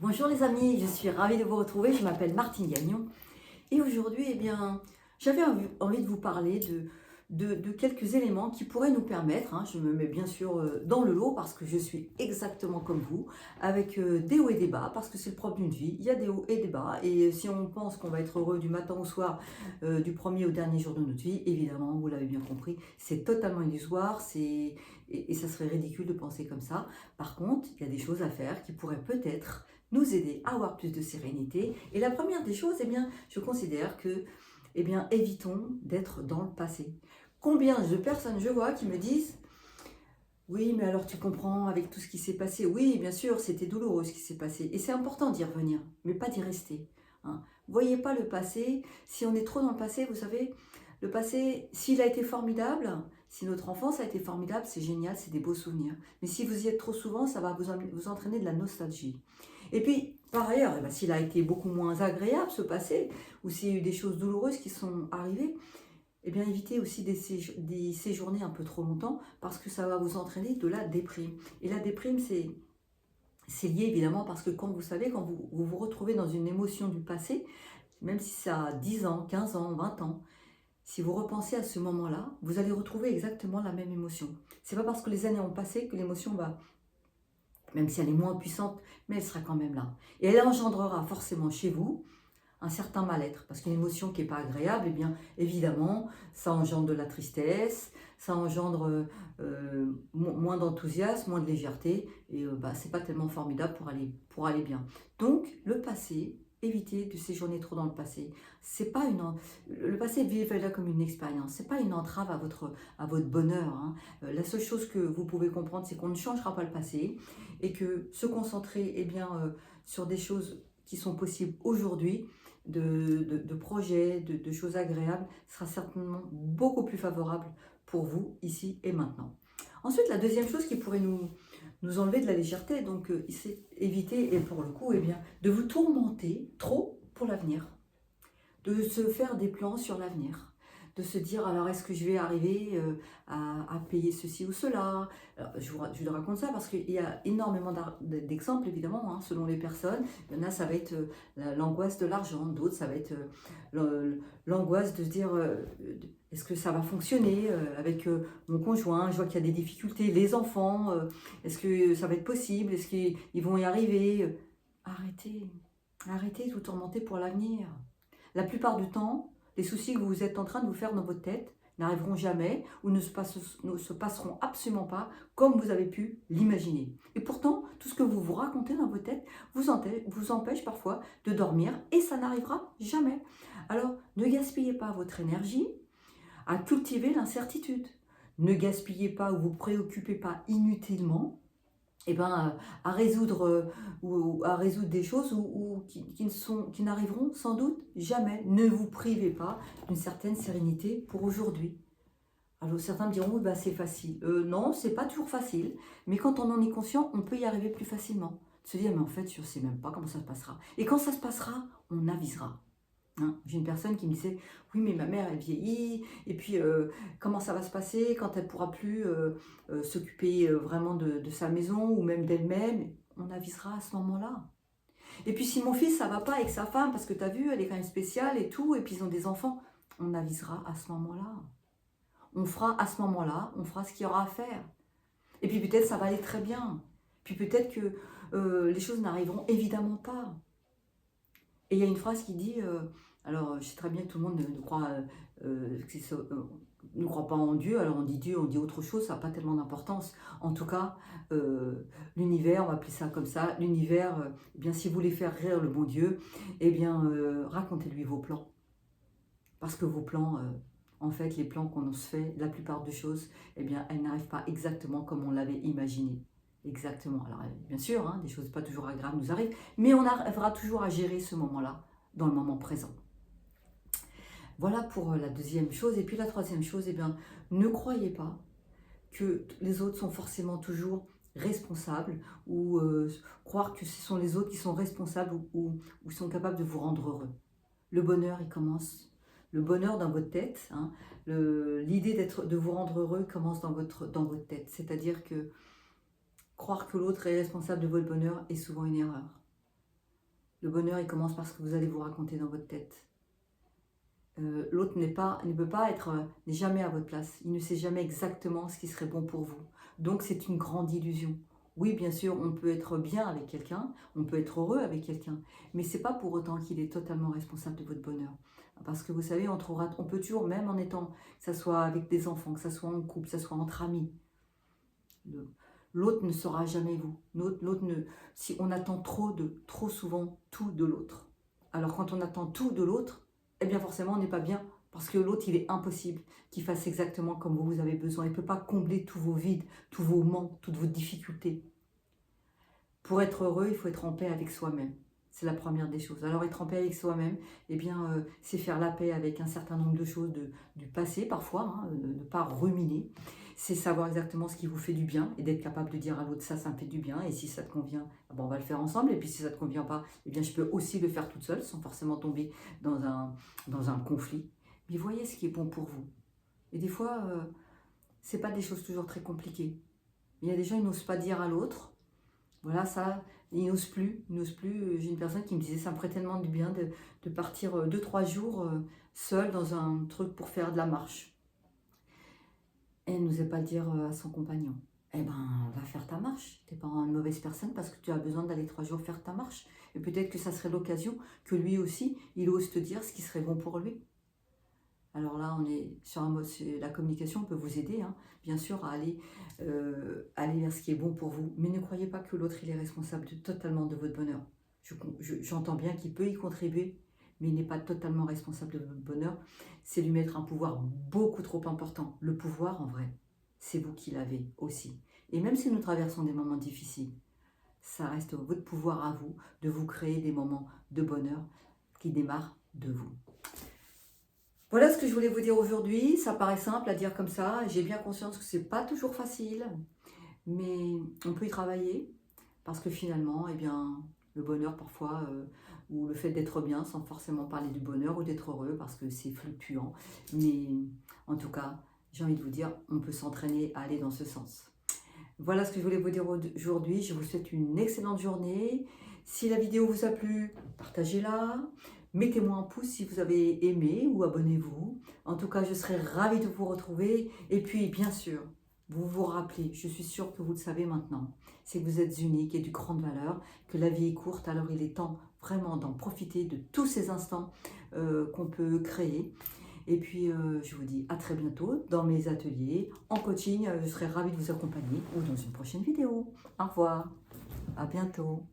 Bonjour les amis, je suis ravie de vous retrouver, je m'appelle Martine Gagnon et aujourd'hui, j'avais envie de vous parler de quelques éléments qui pourraient nous permettre, je me mets bien sûr dans le lot parce que je suis exactement comme vous, avec des hauts et des bas, parce que c'est le propre d'une vie, il y a des hauts et des bas, et si on pense qu'on va être heureux du matin au soir, du premier au dernier jour de notre vie, évidemment, vous l'avez bien compris, c'est totalement illusoire, et ça serait ridicule de penser comme ça. Par contre, il y a des choses à faire qui pourraient peut-être nous aider à avoir plus de sérénité. Et la première des choses, je considère que, évitons d'être dans le passé. Combien de personnes je vois qui me disent: oui, mais alors tu comprends avec tout ce qui s'est passé. Oui, bien sûr, c'était douloureux ce qui s'est passé. Et c'est important d'y revenir, mais pas d'y rester. Voyez pas le passé. Si on est trop dans le passé, vous savez, le passé, s'il a été formidable, si notre enfance a été formidable, c'est génial, c'est des beaux souvenirs. Mais si vous y êtes trop souvent, ça va vous entraîner de la nostalgie. Et puis, par ailleurs, s'il a été beaucoup moins agréable ce passé, ou s'il y a eu des choses douloureuses qui sont arrivées, évitez aussi d'y séjourner un peu trop longtemps parce que ça va vous entraîner de la déprime. Et la déprime, c'est lié évidemment parce que quand vous retrouvez dans une émotion du passé, même si ça a 10 ans, 15 ans, 20 ans, si vous repensez à ce moment-là, vous allez retrouver exactement la même émotion. C'est pas parce que les années ont passé que l'émotion va, même si elle est moins puissante, mais elle sera quand même là. Et elle engendrera forcément chez vous un certain mal-être, parce qu'une émotion qui n'est pas agréable, évidemment, ça engendre de la tristesse, ça engendre moins d'enthousiasme, moins de légèreté, et c'est pas tellement formidable pour aller bien. Donc, le passé, évitez de séjourner trop dans le passé. C'est pas le passé, vivez-le comme une expérience, c'est pas une entrave à votre bonheur. La seule chose que vous pouvez comprendre, c'est qu'on ne changera pas le passé, et que se concentrer sur des choses qui sont possibles aujourd'hui, de projets, de choses agréables, sera certainement beaucoup plus favorable pour vous ici et maintenant. Ensuite, la deuxième chose qui pourrait nous enlever de la légèreté, donc c'est éviter, et pour le coup, de vous tourmenter trop pour l'avenir, de se faire des plans sur l'avenir, de se dire: alors est-ce que je vais arriver à payer ceci ou cela. Alors, je vous raconte ça parce qu'il y a énormément d'exemples évidemment, selon les personnes. Il y en a, ça va être l'angoisse de l'argent, d'autres ça va être l'angoisse de se dire: est-ce que ça va fonctionner avec mon conjoint, je vois qu'il y a des difficultés, les enfants, est-ce que ça va être possible, est-ce qu'ils vont y arriver. Arrêtez de vous tourmenter pour l'avenir. La plupart du temps, les soucis que vous êtes en train de vous faire dans votre tête n'arriveront jamais ou ne se passeront absolument pas comme vous avez pu l'imaginer. Et pourtant, tout ce que vous vous racontez dans votre tête vous empêche parfois de dormir et ça n'arrivera jamais. Alors, ne gaspillez pas votre énergie à cultiver l'incertitude. Ne gaspillez pas ou vous préoccupez pas inutilement à résoudre des choses qui n'arriveront sans doute jamais. Ne vous privez pas d'une certaine sérénité pour aujourd'hui. Alors certains me diront: oui, c'est facile. Non, c'est pas toujours facile, mais quand on en est conscient, on peut y arriver plus facilement. Se dire: mais en fait, je ne sais même pas comment ça se passera. Et quand ça se passera, on avisera. J'ai une personne qui me disait: oui, mais ma mère elle vieillit, et puis comment ça va se passer quand elle pourra plus s'occuper vraiment de sa maison ou même d'elle-même. On avisera à ce moment-là. Et puis si mon fils ça va pas avec sa femme, parce que tu as vu, elle est quand même spéciale et tout, et puis ils ont des enfants, on avisera à ce moment-là. On fera à ce moment-là, on fera ce qu'il y aura à faire. Et puis peut-être ça va aller très bien. Puis peut-être que les choses n'arriveront évidemment pas. Et il y a une phrase qui dit, alors je sais très bien que tout le monde ne croit pas en Dieu, alors on dit Dieu, on dit autre chose, ça n'a pas tellement d'importance. En tout cas, l'univers, on va appeler ça comme ça, l'univers, si vous voulez faire rire le bon Dieu, racontez-lui vos plans. Parce que vos plans, en fait, les plans qu'on se fait, la plupart des choses, elles n'arrivent pas exactement comme on l'avait imaginé. Exactement. Alors, bien sûr, des choses pas toujours agréables nous arrivent, mais on arrivera toujours à gérer ce moment-là, dans le moment présent. Voilà pour la deuxième chose. Et puis la troisième chose, ne croyez pas que les autres sont forcément toujours responsables, ou croire que ce sont les autres qui sont responsables ou sont capables de vous rendre heureux. Le bonheur, il commence. Le bonheur dans votre tête, l'idée de vous rendre heureux commence dans votre tête. C'est-à-dire que croire que l'autre est responsable de votre bonheur est souvent une erreur. Le bonheur, il commence par ce que vous allez vous raconter dans votre tête. L'autre ne peut pas être, n'est jamais à votre place. Il ne sait jamais exactement ce qui serait bon pour vous. Donc c'est une grande illusion. Oui, bien sûr, on peut être bien avec quelqu'un, on peut être heureux avec quelqu'un, mais c'est pas pour autant qu'il est totalement responsable de votre bonheur. Parce que vous savez, on peut toujours, même en étant, que ce soit avec des enfants, que ce soit en couple, que ce soit entre amis, l'autre ne sera jamais vous. Si on attend trop souvent tout de l'autre. Alors quand on attend tout de l'autre, eh bien forcément on n'est pas bien, parce que l'autre il est impossible qu'il fasse exactement comme vous avez besoin. Il ne peut pas combler tous vos vides, tous vos manques, toutes vos difficultés. Pour être heureux, il faut être en paix avec soi-même. C'est la première des choses. Alors être en paix avec soi-même, eh bien c'est faire la paix avec un certain nombre de choses du passé parfois, hein, ne pas ruminer. C'est savoir exactement ce qui vous fait du bien et d'être capable de dire à l'autre ça me fait du bien, et si ça te convient, bon, on va le faire ensemble, et puis si ça ne te convient pas, eh bien je peux aussi le faire toute seule sans forcément tomber dans un conflit. Mais voyez ce qui est bon pour vous. Et des fois, c'est pas des choses toujours très compliquées. Il y a des gens, ils n'osent pas dire à l'autre. Voilà, ça, ils n'osent plus. J'ai une personne qui me disait, ça me ferait tellement du bien de partir 2-3 jours seule dans un truc pour faire de la marche. Et elle n'osait pas le dire à son compagnon. Eh ben, va faire ta marche. Tu n'es pas une mauvaise personne parce que tu as besoin d'aller 3 jours faire ta marche. Et peut-être que ça serait l'occasion que lui aussi, il ose te dire ce qui serait bon pour lui. Alors là, on est sur un mode, la communication peut vous aider, hein, bien sûr, à aller vers ce qui est bon pour vous. Mais ne croyez pas que l'autre, il est responsable totalement de votre bonheur. J'entends bien qu'il peut y contribuer, mais il n'est pas totalement responsable de votre bonheur. C'est lui mettre un pouvoir beaucoup trop important. Le pouvoir, en vrai, c'est vous qui l'avez aussi. Et même si nous traversons des moments difficiles, ça reste votre pouvoir à vous de vous créer des moments de bonheur qui démarrent de vous. Voilà ce que je voulais vous dire aujourd'hui. Ça paraît simple à dire comme ça. J'ai bien conscience que c'est pas toujours facile, mais on peut y travailler parce que finalement, eh bien, le bonheur parfois, ou le fait d'être bien sans forcément parler du bonheur ou d'être heureux parce que c'est fluctuant. Mais en tout cas, j'ai envie de vous dire, on peut s'entraîner à aller dans ce sens. Voilà ce que je voulais vous dire aujourd'hui. Je vous souhaite une excellente journée. Si la vidéo vous a plu, partagez-la. Mettez-moi un pouce si vous avez aimé ou abonnez-vous. En tout cas, je serai ravie de vous retrouver. Et puis, bien sûr, vous vous rappelez, je suis sûre que vous le savez maintenant, c'est que vous êtes unique et de grande valeur, que la vie est courte, alors il est temps vraiment d'en profiter de tous ces instants qu'on peut créer. Et puis, je vous dis à très bientôt dans mes ateliers, en coaching. Je serai ravie de vous accompagner ou dans une prochaine vidéo. Au revoir, à bientôt.